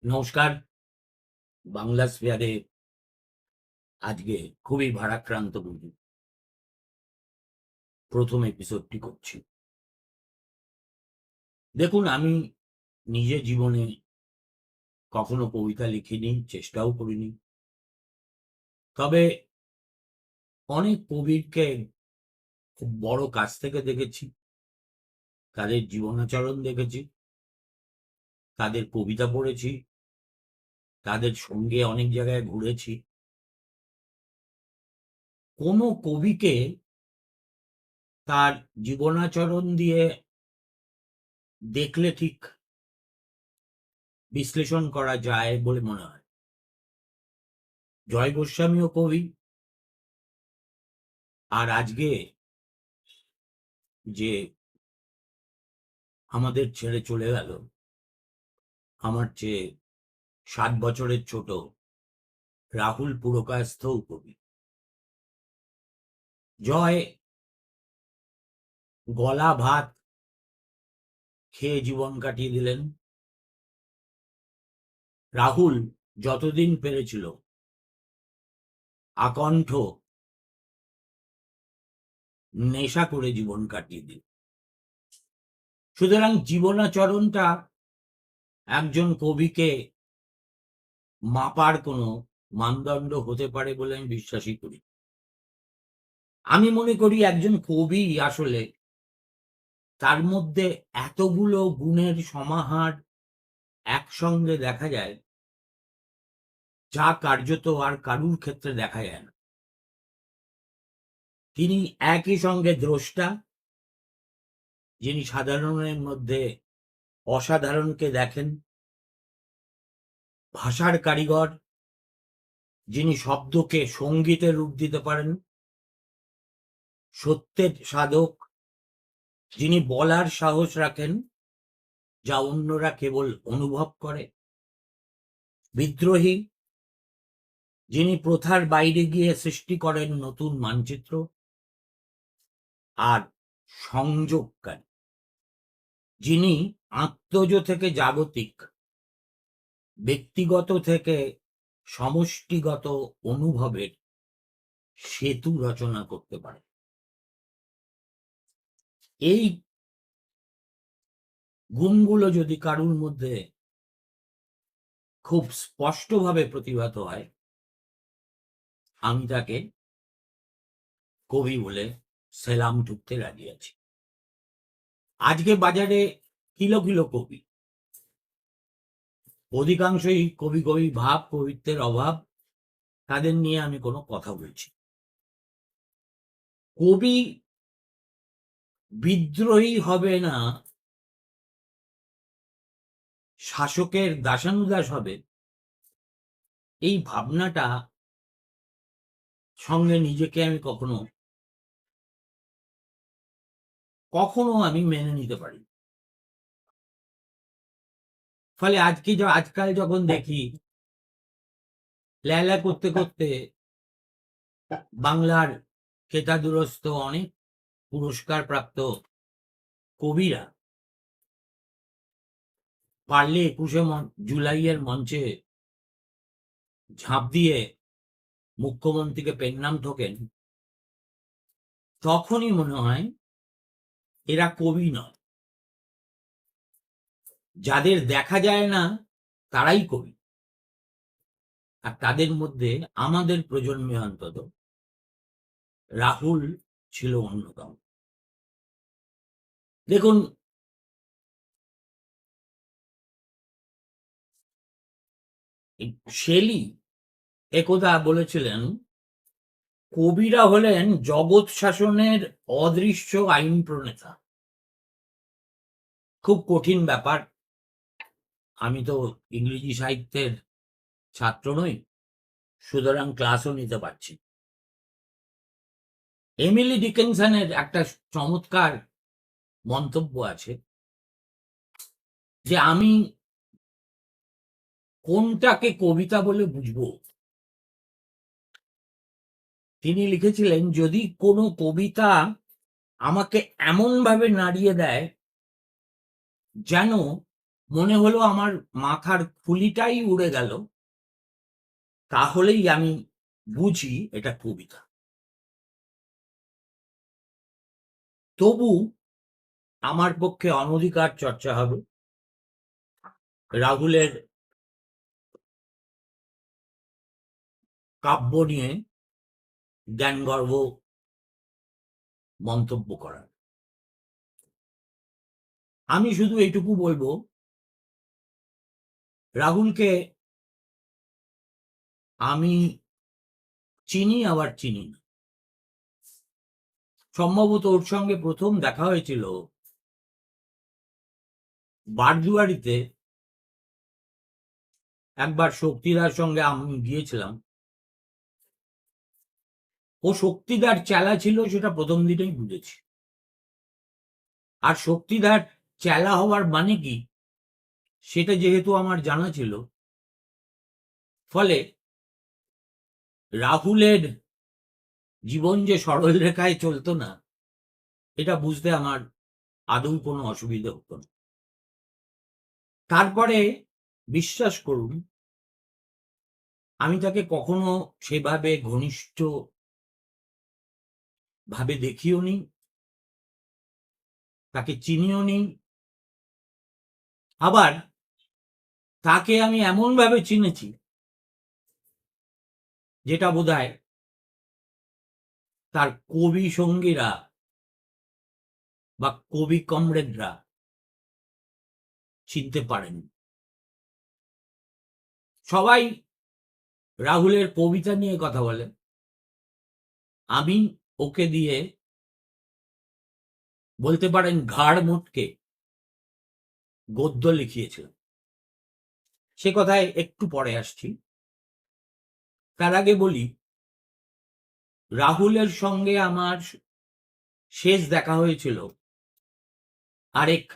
নমস্কার। বাংলা স্ফিয়ারে আজকে খুবই ভারাক্রান্ত বুঝি প্রথম এপিসোডটি করছি। দেখুন, আমি নিজে জীবনে কখনো কবিতা লিখিনি, চেষ্টাও করিনি। তবে অনেক কবিকে খুব বড় কাছ থেকে দেখেছি, তাদের জীবনাচরণ দেখেছি, তাদের কবিতা পড়েছি, তাদের সঙ্গে অনেক জায়গায় ঘুরেছি। কোনো কবিকে তার জীবনাচরণ দিয়ে দেখলে ঠিক বিশ্লেষণ করা যায় বলে মনে হয়। জয় গোস্বামীও কবি, আর আজকে যে আমাদের ছেড়ে চলে গেল, আমার চেয়ে 7 বছরের ছোট রাহুল পুরকায়স্থও কবি। জয় গলা ভাত খেয়ে জীবন কাটিয়ে দিলেন। রাহুল যতদিন পেরেছিল আকণ্ঠ নেশা করে জীবন কাটিয়ে দিল। সুতরাং জীবনাচরণটা একজন কবিকে মাপার কোনো মানদণ্ড হতে পারে বলে আমি বিশ্বাসই করি। আমি মনে করি একজন কবি আসলে তার মধ্যে এতগুলো গুণের সমাহার একসঙ্গে দেখা যায়, যা কার্যত আর কারুর ক্ষেত্রে দেখা যায় না। তিনি একই সঙ্গে দ্রষ্টা, যিনি সাধারণের মধ্যে অসাধারণকে দেখেন; ভাষার কারিগর, যিনি শব্দকে সঙ্গীতে রূপ দিতে পারেন; সত্যের সাধক, যিনি বলার সাহস রাখেন যা অন্যরা কেবল অনুভব করে; বিদ্রোহী, যিনি প্রথার বাইরে গিয়ে সৃষ্টি করেন নতুন মানচিত্র; আর সংযোগকারী, যিনি আত্মজ থেকে জাগতিক, ব্যক্তিগত থেকে সমষ্টিগত অনুভবের সেতু রচনা করতে পারে। এই গুণগুলো যদি কারুর মধ্যে খুব স্পষ্টভাবে প্রতিভাত হয়, আমি তাকে কবি বলে সেলাম ঠুকতে রাজি আছি। আজকে বাজারে কিলো কিলো কবি, অধিকাংশই কবি কবি ভাব, কবিত্বের অভাব, তাদের নিয়ে আমি কোনো কথা বলছি। কবি বিদ্রোহী হবে না, শাসকের দাসানুদাস হবে, এই ভাবনাটা সঙ্গে নিজেকে আমি কখনো কখনো আমি মেনে নিতে পারি। ফলে আজকাল যখন দেখি লেলা করতে করতে বাংলার কেতাদুরস্ত অনেক পুরস্কার প্রাপ্ত কবিরা পারলে 21শে জুলাইয়ের মঞ্চে ঝাঁপ দিয়ে মুখ্যমন্ত্রীকে পেন নাম ঠোকেন, তখনই মনে হয় এরা কবি নয়। যাদের দেখা যায় না তারাই কবি, আর তাদের মধ্যে আমাদের প্রজন্মে অন্তত রাহুল ছিল অন্যতম। দেখুন, শেলি একদা বলেছিলেন, কবিরা হলেন জগৎ শাসনের অদৃশ্য আইন প্রণেতা। খুব কঠিন ব্যাপার। আমি তো ইংরেজি সাহিত্যের ছাত্র নই, সুতরাং ক্লাসও নিতে পারছি। এমিলি ডিকিনসনের একটা চমৎকার মন্তব্য আছে যে আমি কোনটাকে কবিতা বলে বুঝবো। তিনি লিখেছিলেন, যদি কোনো কবিতা আমাকে এমন ভাবে নাড়িয়ে দেয় যেন মনে হলো আমার মাথার খুলিটাই উড়ে গেল, তাহলেই আমি বুঝি এটা কবিতা। তবু আমার পক্ষে অনধিকার চর্চা হবে। রাহুলের কাব্য নিয়ে জ্ঞানগর্ভ মন্তব্য করার। আমি শুধু এইটুকু বলবো, রাহুলকে আমি চিনি আবার চিনি না। সম্ভবত ওর সঙ্গে প্রথম দেখা হয়েছিল বারজুয়ারিতে। একবার শক্তিদার সঙ্গে আমি গিয়েছিলাম। ও শক্তিদার চেলা ছিল সেটা প্রথম দিনেই বুঝেছি। আর শক্তিদার চেলা হওয়ার মানে কি সেটা যেহেতু আমার জানা ছিল, ফলে রাহুলের জীবন যে সরল রেখায় চলতো না, এটা বুঝতে আমার আদৌ কোনো অসুবিধা হতো না। তারপরে বিশ্বাস করুন, আমি তাকে কখনো সেভাবে ঘনিষ্ঠ ভাবে দেখিও নি, তাকে চিনিও নি। আবার তাকে আমি এমন ভাবে চিনেছি যেটা বোধহয় তার কবি সঙ্গীরা বা কবি কমরেডরা চিনতে পারেন। সবাই রাহুলের কবিতা নিয়ে কথা বলে, আমি ওকে দিয়ে বলতে পারেন ঘাড় মোটকে গদ্য লিখিয়েছিলাম। সে কথায় একটু পরে আসছি। তার আগে বলি, রাহুলের সঙ্গে আমার শেষ দেখা হয়েছিল আরেক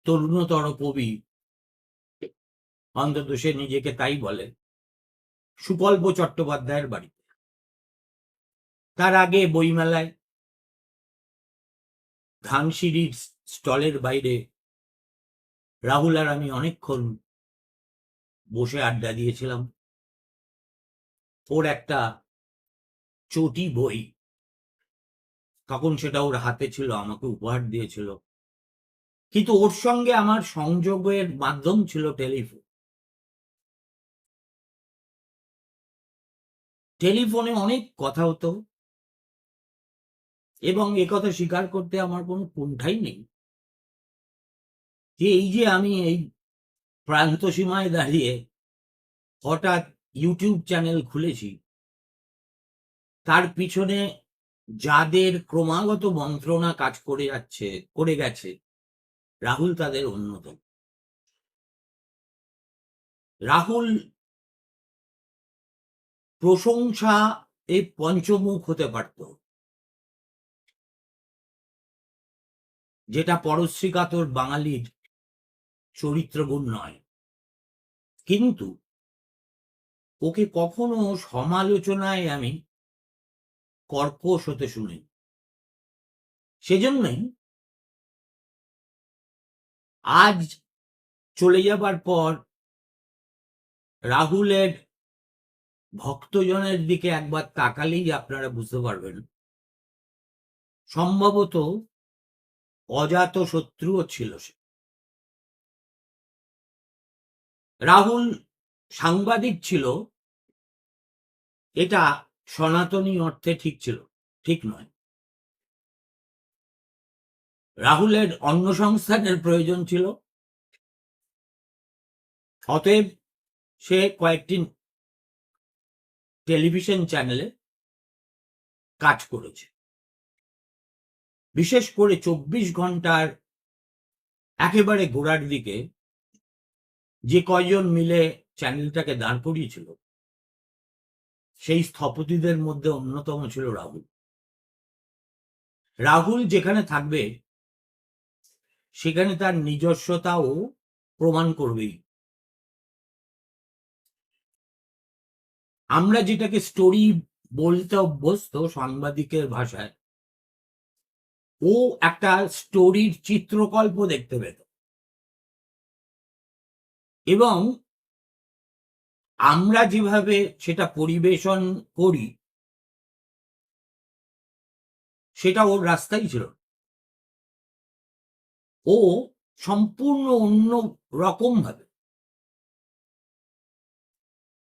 তরুণতর কবি, অন্তত সে নিজেকে তাই বলে, সুকল্প চট্টোপাধ্যায়ের বাড়িতে। তার আগে বইমেলায় ধানসিঁড়ির স্টলের বাইরে রাহুল আর আমি অনেকক্ষণ বসে আড্ডা দিয়েছিলাম। ওর একটা চটি বই, তখন সেটা ওর হাতে ছিল, আমাকে উপহার দিয়েছিল। কিন্তু ওর সঙ্গে আমার সংযোগের মাধ্যম ছিল টেলিফোন। টেলিফোনে অনেক কথা হতো, এবং একথা স্বীকার করতে আমার কোনো কুণ্ঠাই নেই যে এই যে আমি এই প্রান্ত সীমায় দাঁড়িয়ে হঠাৎ ইউটিউব চ্যানেল খুলেছি, তার পিছনে যাদের ক্রমাগত মন্ত্রণা কাজ করে গেছে, রাহুল তাদের অন্যতম। রাহুল প্রশংসা এই পঞ্চমুখ হতে পারত, যেটা পরশ্রীকাতর বাঙালির চরিত্রগুণ নয়। কিন্তু ওকে কখনো সমালোচনায় আমি কর্কশ হতে শুনি। সেজন্যই আজ চলে যাবার পর রাহুলের ভক্তজনের দিকে একবার তাকালেই আপনারা বুঝতে পারবেন, সম্ভবত অজাত শত্রুও ছিল সে। রাহুল সাংবাদিক ছিল, এটা সনাতনী অর্থে ঠিক নয়। রাহুলের অন্ন সংস্থানের প্রয়োজন ছিল, অতএব সে কয়েকটি টেলিভিশন চ্যানেলে কাজ করেছে। বিশেষ করে 24 ঘন্টার একেবারে গোড়ার দিকে যে কয়জন মিলে চ্যানেলটাকে দাঁড় করিয়েছিল, সেই স্থপতিদের মধ্যে অন্যতম ছিল রাহুল। রাহুল যেখানে থাকবে সেখানে তার নিজস্বতাও প্রমাণ করবেই। আমরা যেটাকে স্টোরি বলতে অভ্যস্ত সাংবাদিকের ভাষায়, ও একটা স্টোরির চিত্রকল্প দেখতে পেত। এবং আমরা যেভাবে সেটা পরিবেশন করি সেটা ওর রাস্তাই ছিল না। ও সম্পূর্ণ অন্য রকম ভাবে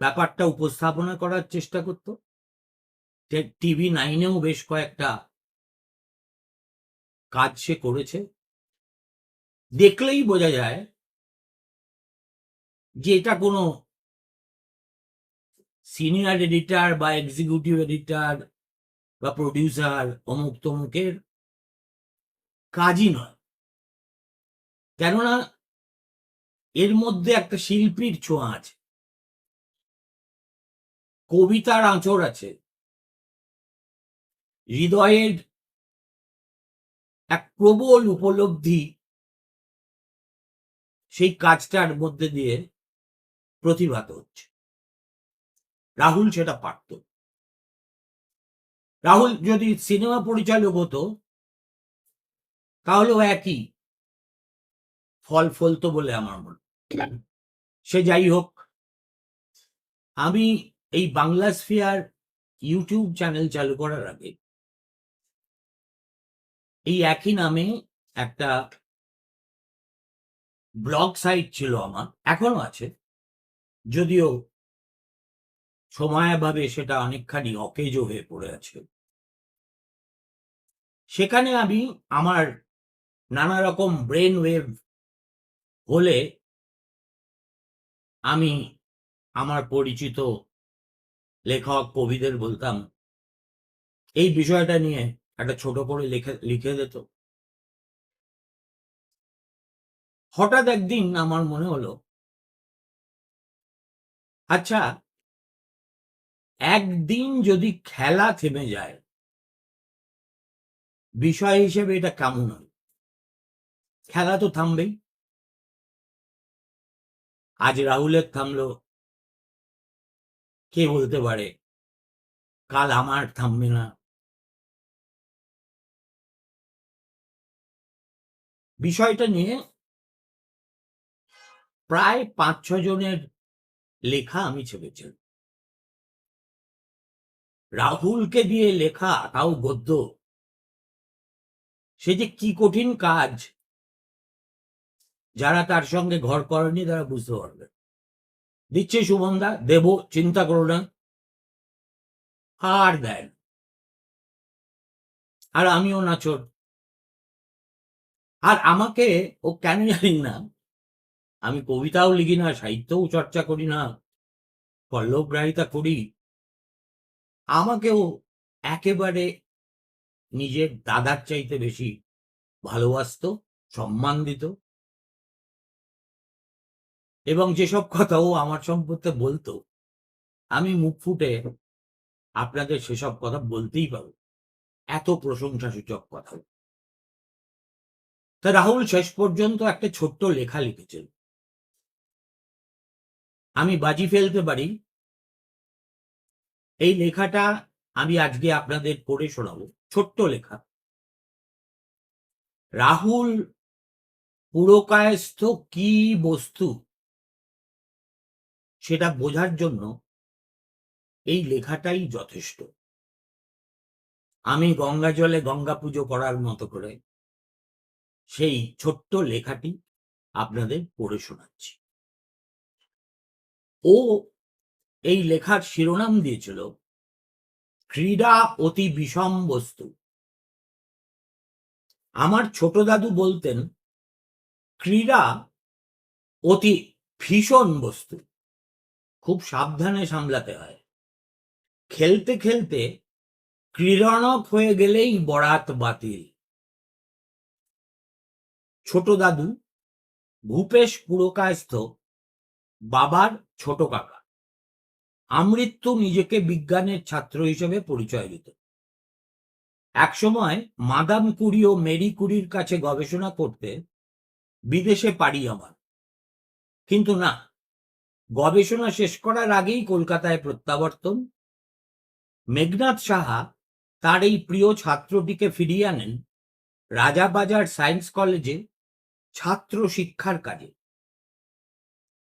ব্যাপারটা উপস্থাপনা করার চেষ্টা করত। টিভি 9-এও বেশ কয়েকটা কাজ সে করেছে। দেখলেই বোঝা যায় যে এটা কোনো সিনিয়র এডিটর বা এক্সিকিউটিভ এডিটর বা প্রডিউসার অমুক তমুকের কাজই নয়। কেননা এর মধ্যে একটা শিল্পীর ছোঁয়া আছে, কবিতার আঁচড় আছে, হৃদয়ের এক প্রবল উপলব্ধি সেই কাজটার মধ্যে দিয়ে প্রতিভাত হচ্ছে। রাহুল সেটা পারত। রাহুল যদি সিনেমা পরিচালক হতো তাহলেও একই ফল ফলতো বলে আমার মনে হয়। সে যাই হোক, আমি এই বাংলা স্ফিয়ার ইউটিউব চ্যানেল চালু করার আগে এই একই নামে একটা ব্লগ সাইট ছিল আমার, এখনো আছে, যদিও সময়াভাবে সেটা অনেকখানি অকেজো হয়ে পড়ে আছে। সেখানে আমি আমার নানা রকম ব্রেন ওয়েভ হলে আমি আমার পরিচিত লেখক কবিদের বলতাম এই বিষয়টা নিয়ে একটা ছোট করে লিখে দিত। হঠাৎ একদিন আমার মনে হলো, আচ্ছা একদিন যদি খেলা থেমে যায়, বিষয় হিসেবে এটা কেমন হয়? খেলা তো থামবেই। আজ রাহুলের থামলো, কে বলতে পারে কাল আমার থামবে না। বিষয়টা নিয়ে প্রায় 5-6 জনের লেখা আমি ছেপেছিলাম। রাহুলকে দিয়ে লেখা, তাও গদ্য, সে যে কি কঠিন কাজ, যারা তার সঙ্গে ঘর করেনি তারা বুঝতে পারবে। দিচ্ছে সুমনদা, দেব, চিন্তা করো না, আর দেন। আর আমিও নাচোর। আর আমাকে ও কেন জানি না, আমি কবিতাও লিখি না, সাহিত্যও চর্চা করি না, পল্লবগ্রাহিতা করি, আমাকেও একেবারে নিজের দাদার চাইতে বেশি ভালোবাসতো, সম্মান দিত, এবং যেসব কথা ও আমার সম্পর্কে বলতো আমি মুখ ফুটে আপনাদের সেসব কথা বলতেই পারো, এত প্রশংসাসূচক কথা। তা রাহুল শেষ পর্যন্ত একটা ছোট্ট লেখা লিখেছেন। আমি বাজি ফেলতে পারি এই লেখাটা আমি আজকে আপনাদের পড়ে শোনাবো। ছোট্ট লেখা। রাহুল পুরকায়স্থ কি বস্তু সেটা বোঝার জন্য এই লেখাটাই যথেষ্ট। আমি গঙ্গা জলে গঙ্গা পুজো করার মতো করে সেই ছোট্ট লেখাটি আপনাদের পড়ে শোনাচ্ছি। ও এই লেখার শিরোনাম দিয়েছিল ক্রীড়া অতি বিষম বস্তু। আমার ছোট দাদু বলতেন ক্রীড়া অতি ভীষণ বস্তু, খুব সাবধানে সামলাতে হয়। খেলতে খেলতে ক্রীড়নক হয়ে গেলেই বরাত বাতিল। ছোট দাদু ভূপেশ পুরকায়স্থ বাবার ছোট কাকা। আমৃত্যু নিজেকে বিজ্ঞানের ছাত্র হিসেবে পরিচয় দিত। একসময় মাদাম কুরি ও মেরি কুরির কাছে গবেষণা করতে বিদেশে পাড়ি আমার, কিন্তু না, গবেষণা শেষ করার আগেই কলকাতায় প্রত্যাবর্তন। মেঘনাদ সাহা তার এই প্রিয় ছাত্রটিকে ফিরিয়ে আনেন রাজাবাজার সায়েন্স কলেজে ছাত্র শিক্ষার কাজে।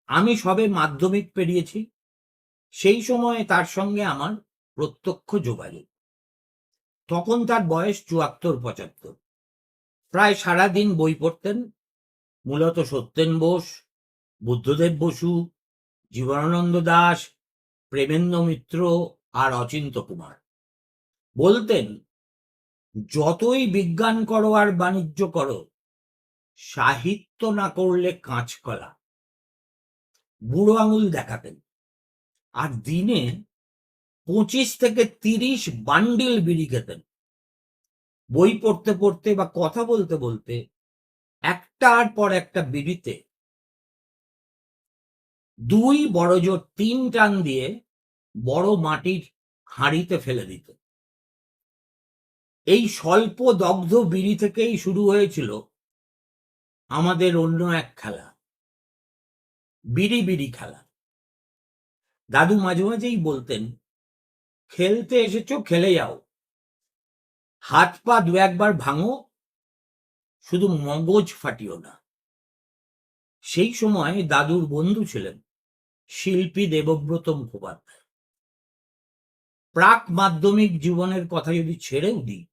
আমি সবে মাধ্যমিক পেরিয়েছি, সেই সময়ে তার সঙ্গে আমার প্রত্যক্ষ যোগাযোগ। তখন তার বয়স ৭৪-৭৫। প্রায় সারাদিন বই পড়তেন, মূলত সত্যেন বোস, বুদ্ধদেব বসু, জীবনানন্দ দাশ, প্রেমেন্দ্র মিত্র আর অচিন্ত কুমার। বলতেন, যতই বিজ্ঞান করো আর বাণিজ্য করো, সাহিত্য না করলে কাঁচকলা। বুড়ো আঙুল দেখাতেন, আর দিনে ২৫ থেকে ৩০ বান্ডিল বিড়ি খেতেন। বই পড়তে পড়তে বা কথা বলতে বলতে একটার পর একটা বিড়িতে ২ বড়জোর ৩ টান দিয়ে বড় মাটির হাঁড়িতে ফেলে দিত। এই স্বল্প দগ্ধ বিড়ি থেকেই শুরু হয়েছিল আমাদের অন্য এক খেলা, বিড়ি বিড়ি খেলা। দাদু মাঝে মাঝেই বলতেন, খেলতে এসেছো খেলে যাও, হাত পা দু একবার ভাঙো, শুধু মগজ ফাটিও না। সেই সময় দাদুর বন্ধু ছিলেন শিল্পী দেবব্রত মুখোপাধ্যায়। প্রাক মাধ্যমিক জীবনের কথা যদি ছেড়েও দিই,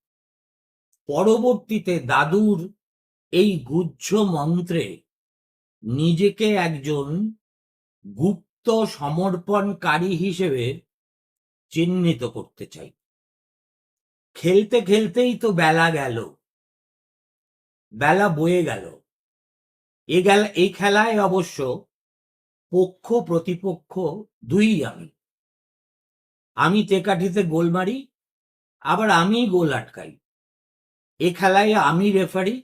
পরবর্তীতে দাদুর এই গুহ্য মন্ত্রে নিজেকে একজন গুপ্ত সমর্পণকারী হিসেবে চিহ্নিত করতে চাই। খেলতে খেলতেই তো বেলা গেল, বেলা বয়ে গেল। এই খেলায় অবশ্য পক্ষ প্রতিপক্ষ দুই আমি। আমি তেকাঠিতে গোল মারি, আবার আমি গোল আটকাই। এ খেলায় আমি রেফারি,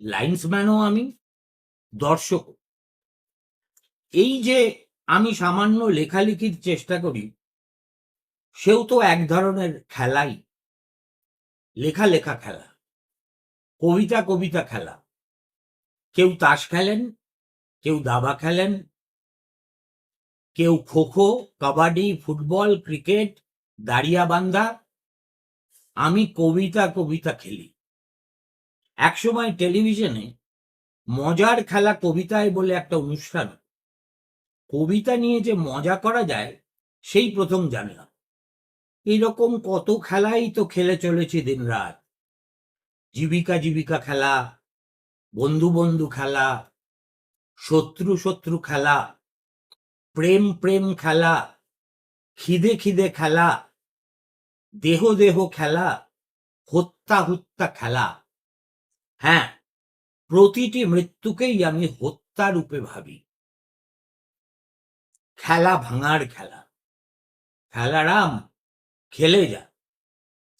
লাইন্সম্যানও আমি, দর্শক। এই যে আমি সামান্য লেখালেখির চেষ্টা করি, সেও তো এক ধরনের খেলাই। লেখা লেখা খেলা, কবিতা কবিতা খেলা। কেউ তাস খেলেন, কেউ দাবা খেলেন, কেউ খোখো, কাবাডি, ফুটবল, ক্রিকেট, দাড়িয়াবান্ধা। আমি কবিতা কবিতা খেলি। একসময় টেলিভিশনে মজার খেলা কবিতায় বলে একটা অনুষ্ঠান, কবিতা নিয়ে যে মজা করা যায় সেই প্রথম জানলাম। এইরকম কত খেলাই তো খেলে চলেছি দিনরাত। জীবিকা জীবিকা খেলা, বন্ধু বন্ধু খেলা, শত্রু শত্রু খেলা, প্রেম প্রেম খেলা, খিদে খিদে খেলা, দেহ দেহ খেলা, হত্যা হত্যা খেলা। হ্যাঁ, প্রতিটি মৃত্যুকেই আমি হত্যা রূপে ভাবি। খেলা ভাঙার খেলা। খেলারাম, খেলে যা।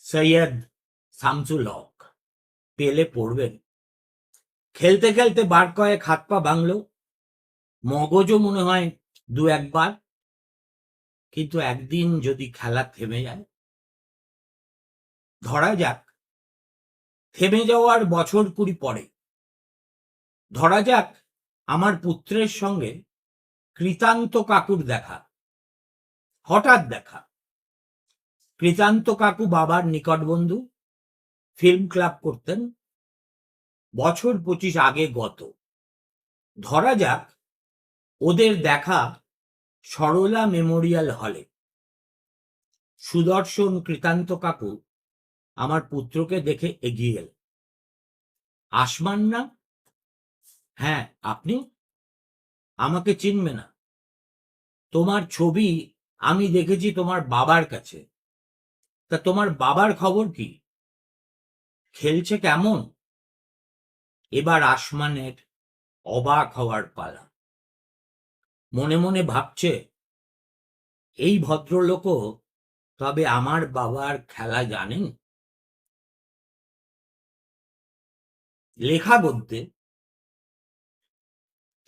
সৈয়দ শামসুল হক। পেলে পড়বেন। খেলতে খেলতে বার কয়েক হাত পা ভাঙল, মগজও মনে হয় দু একবার। কিন্তু একদিন যদি খেলা থেমে যায়, ধরা যাক থেমে যাওয়ার বছর ২০ পরে, ধরা যাক আমার পুত্রের সঙ্গে কৃতান্ত কাকুর দেখা, হঠাৎ দেখা। কৃতান্ত কাকু বাবার নিকট বন্ধু, ফিল্ম ক্লাব করতেন, বছর ২৫ আগে গত। ধরা যাক ওদের দেখা সরলা মেমোরিয়াল হলে। সুদর্শন কৃতান্ত কাকু আমার পুত্রকে দেখে এগিয়ে এলেন। আসমান না? হ্যাঁ, আপনি? আমাকে চিনবে না? তোমার ছবি আমি দেখেছি তোমার বাবার কাছে। তা তোমার বাবার খবর কি? খেলছে কেমন? এবার আসমানের অবাক হওয়ার পালা। মনে মনে ভাবছে, এই ভদ্রলোকও তবে আমার বাবার খেলা জানেন। লেখা গদ্যে,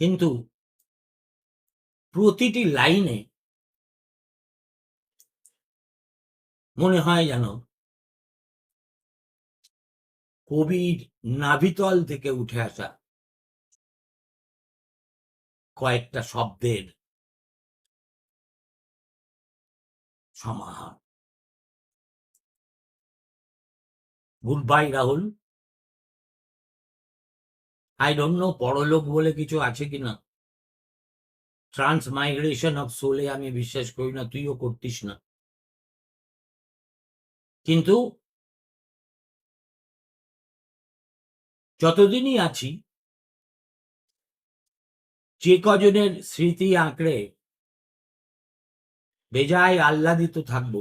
কিন্তু প্রতিটি লাইনে মনে হয় যেন কবির নাভিতল থেকে উঠে আসা কয়েকটা শব্দের সমাহার। Good bye Rahul. I don't know পরলোক বলে কিছু আছে কিনা। ট্রান্সমাইগ্রেশন অফ সোলে আমি বিশ্বাস করি না, তুইও করতিস না। কিন্তু যতদিনই আছি, যে কজনের স্মৃতি আঁকড়ে বেজায় আহ্লাদিত থাকবো,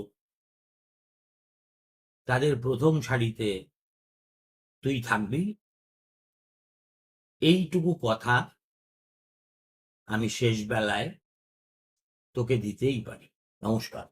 তাদের প্রথম সারিতে তুই থাকবি, এইটুকু কথা আমি শেষ বেলায় তোকে দিতেই পারি। নমস্কার।